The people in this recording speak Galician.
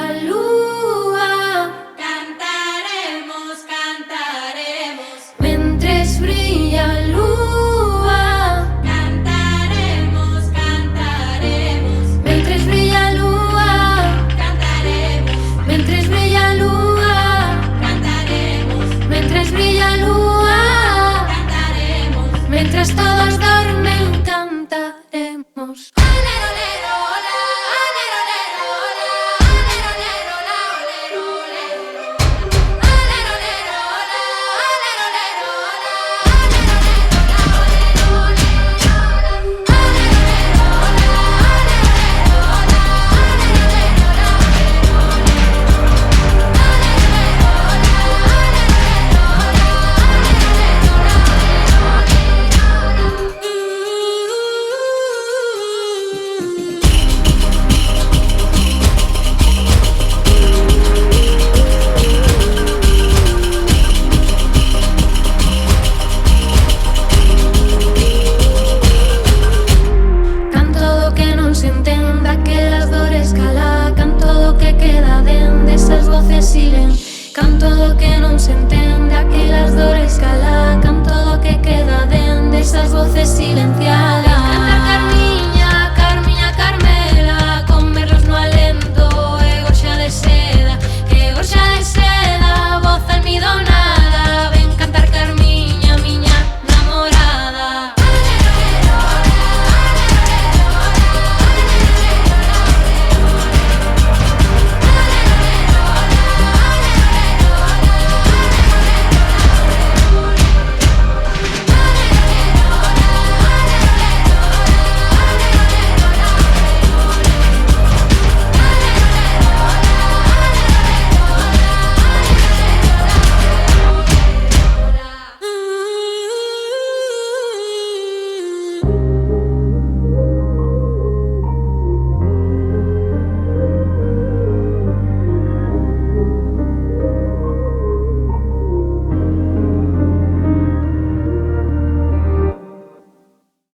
a lúa. Cantaremos, cantaremos. Mentres brilla a lúa. Cantaremos, cantaremos. Mentres brilla a lúa. Cantaremos, Mentres brilla a lúa. cantaremos. Mentres brilla a lúa. Cantaremos. Mentres todos dormen cantaremos. Olero, olero, ola. Olero, olero, ola. Olero, olero, ola. Olero, olero. Olero, olero, ola. Olero, olero, ola. Olero, olero, ola. Olero, olero, ola. Olero, olero, ola. Canto do que non se entenda, que as dores cala. Canto do que queda dende esas voces silen. Canto do que non se entenda, que as dores cala. Canto do que queda dende esas voces silenciadas.